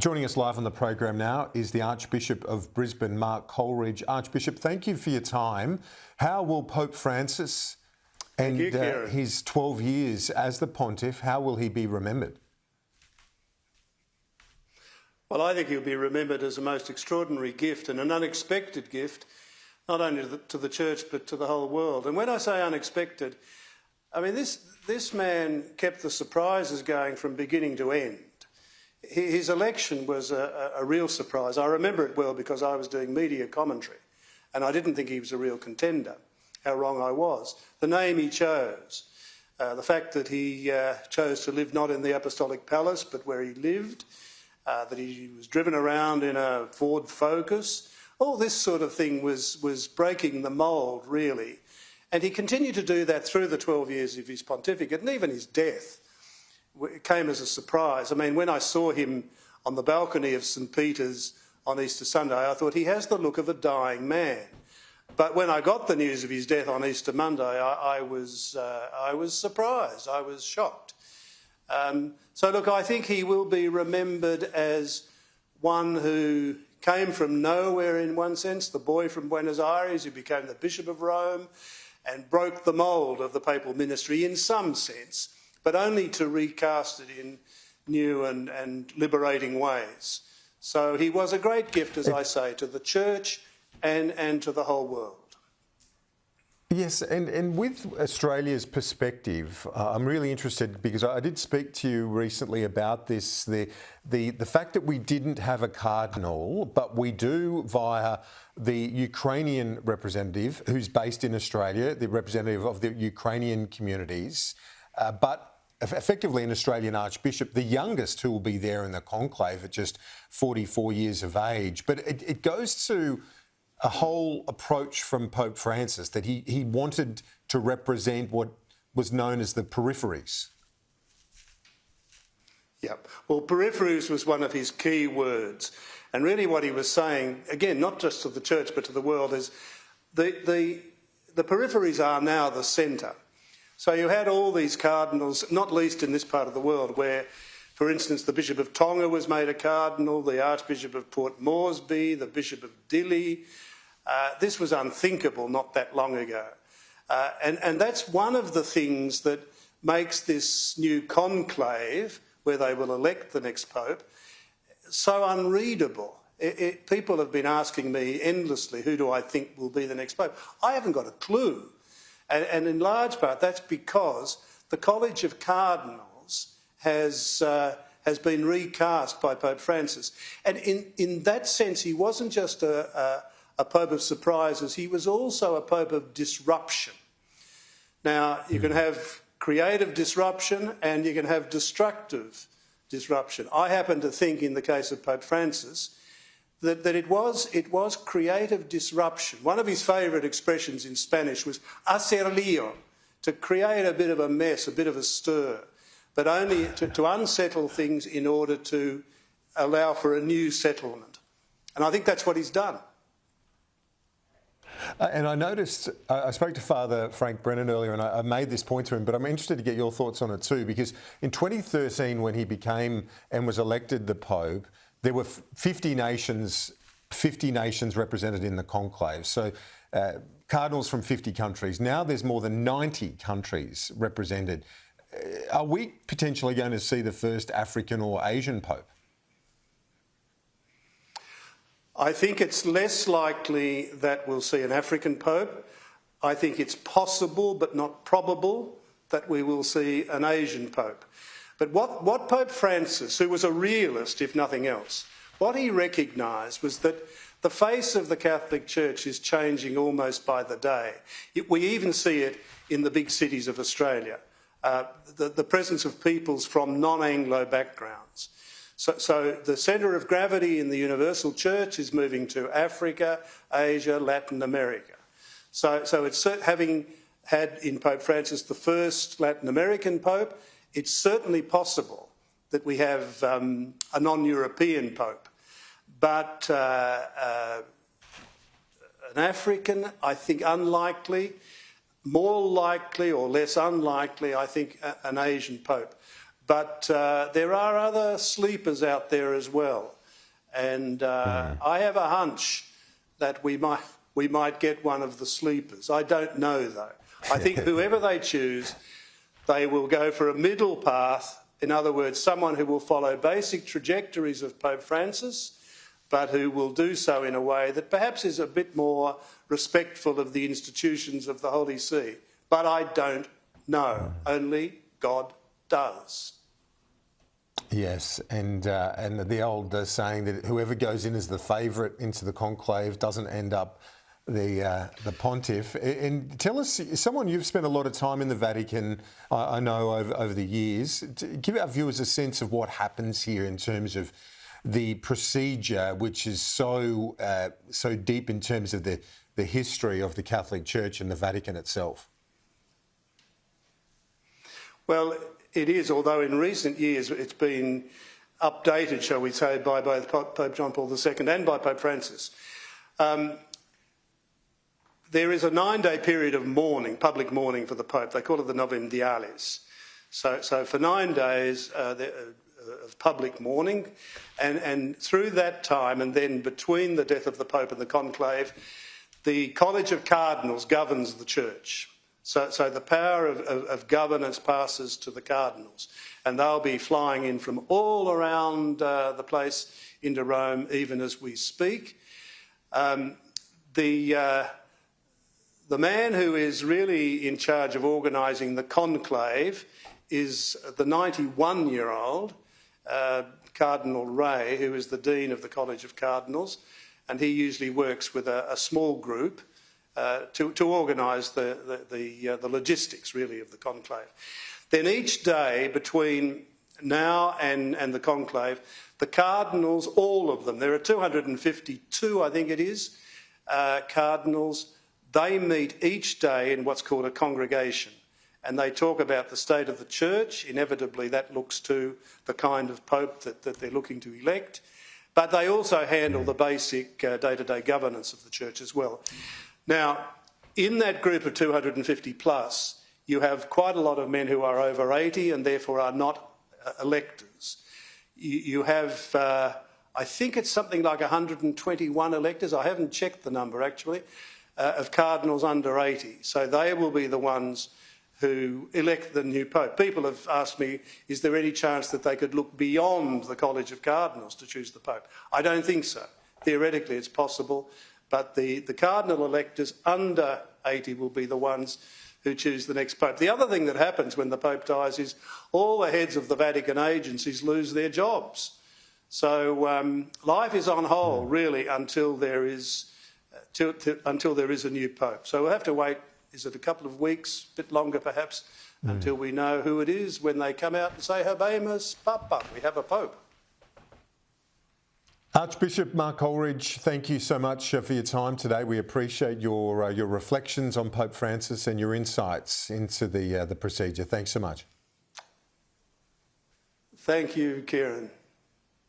Joining us live on the program now is the Archbishop of Brisbane, Mark Coleridge. Archbishop, thank you for your time. How will Pope Francis and his 12 years as the pontiff, how will he be remembered? Well, I think he'll be remembered as a most extraordinary gift and an unexpected gift, not only to the Church but to the whole world. And when I say unexpected, I mean this man kept the surprises going from beginning to end. His election was a real surprise. I remember it well because I was doing media commentary and I didn't think he was a real contender. How wrong I was. The name he chose, the fact that he chose to live not in the Apostolic Palace but where he lived, that he was driven around in a Ford Focus, all this sort of thing was breaking the mould, really. And he continued to do that through the 12 years of his pontificate, and even his death. It came as a surprise. I mean, when I saw him on the balcony of St Peter's on Easter Sunday, I thought he has the look of a dying man. But when I got the news of his death on Easter Monday, I was surprised. I was shocked. So look, I think he will be remembered as one who came from nowhere in one sense, the boy from Buenos Aires who became the Bishop of Rome and broke the mould of the papal ministry in some sense, but only to recast it in new and liberating ways. So he was a great gift, as I say, to the Church and to the whole world. Yes, and with Australia's perspective, I'm really interested because I did speak to you recently about this, the fact that we didn't have a cardinal, but we do via the Ukrainian representative who's based in Australia, the representative of the Ukrainian communities, but effectively an Australian archbishop, the youngest who will be there in the conclave at just 44 years of age. But it goes to a whole approach from Pope Francis that he wanted to represent what was known as the peripheries. Yep. Well, peripheries was one of his key words. And really what he was saying, again, not just to the Church but to the world, is the peripheries are now the centre. So you had all these cardinals, not least in this part of the world, where, for instance, the Bishop of Tonga was made a cardinal, the Archbishop of Port Moresby, the Bishop of Dili. This was unthinkable not that long ago. And that's one of the things that makes this new conclave, where they will elect the next pope, so unreadable. People have been asking me endlessly, who do I think will be the next pope? I haven't got a clue. And in large part, that's because the College of Cardinals has been recast by Pope Francis. And in that sense, he wasn't just a pope of surprises, he was also a pope of disruption. Now, you can have creative disruption and you can have destructive disruption. I happen to think, in the case of Pope Francis, that it was creative disruption. One of his favourite expressions in Spanish was hacer lío, to create a bit of a mess, a bit of a stir, but only to unsettle things in order to allow for a new settlement. And I think that's what he's done. And I noticed, I spoke to Father Frank Brennan earlier and I made this point to him, but I'm interested to get your thoughts on it too, because in 2013, when he became and was elected the Pope, there were 50 nations represented in the conclave. So cardinals from 50 countries. Now there's more than 90 countries represented. Are we potentially going to see the first African or Asian Pope? I think it's less likely that we'll see an African Pope. I think it's possible, but not probable, that we will see an Asian Pope. But what Pope Francis, who was a realist, if nothing else, what he recognised was that the face of the Catholic Church is changing almost by the day. We even see it in the big cities of Australia, the presence of peoples from non-Anglo backgrounds. So the centre of gravity in the Universal Church is moving to Africa, Asia, Latin America. So it's having had in Pope Francis the first Latin American Pope, it's certainly possible that we have a non-European Pope. But an African, I think unlikely. More likely or less unlikely, I think, an Asian Pope. But there are other sleepers out there as well. And I have a hunch that we might get one of the sleepers. I don't know, though. I think whoever they choose, they will go for a middle path. In other words, someone who will follow basic trajectories of Pope Francis, but who will do so in a way that perhaps is a bit more respectful of the institutions of the Holy See. But I don't know. Only God does. Yes, and the old saying that whoever goes in as the favourite into the conclave doesn't end up the pontiff. And tell us, someone you've spent a lot of time in the Vatican, I know over the years, to give our viewers a sense of what happens here in terms of the procedure, which is so deep in terms of the history of the Catholic Church and the Vatican itself. Well, it is, although in recent years it's been updated, shall we say, by both Pope John Paul II and by Pope Francis. There is a 9-day period of mourning, public mourning for the Pope. They call it the Novem Dialis. So for 9 days of public mourning, and through that time, and then between the death of the Pope and the conclave, the College of Cardinals governs the Church. So the power of governance passes to the cardinals, and they'll be flying in from all around the place into Rome, even as we speak. The man who is really in charge of organising the conclave is the 91-year-old Cardinal Ray, who is the Dean of the College of Cardinals, and he usually works with a small group to organise the logistics, really, of the conclave. Then each day between now and the conclave, the cardinals, all of them, there are 252, I think it is, cardinals, they meet each day in what's called a congregation, and they talk about the state of the Church. Inevitably, that looks to the kind of Pope that they're looking to elect, but they also handle the basic day-to-day governance of the Church as well. Now, in that group of 250 plus, you have quite a lot of men who are over 80 and therefore are not electors. You have, I think it's something like 121 electors. I haven't checked the number, actually, of cardinals under 80. So they will be the ones who elect the new Pope. People have asked me, is there any chance that they could look beyond the College of Cardinals to choose the Pope? I don't think so. Theoretically, it's possible. But the cardinal electors under 80 will be the ones who choose the next Pope. The other thing that happens when the Pope dies is all the heads of the Vatican agencies lose their jobs. So life is on hold, really, until there is a new Pope. So we'll have to wait, is it a couple of weeks, a bit longer perhaps, until we know who it is when they come out and say, Habemus Papa, we have a Pope. Archbishop Mark Coleridge, thank you so much for your time today. We appreciate your reflections on Pope Francis and your insights into the procedure. Thanks so much. Thank you, Kieran.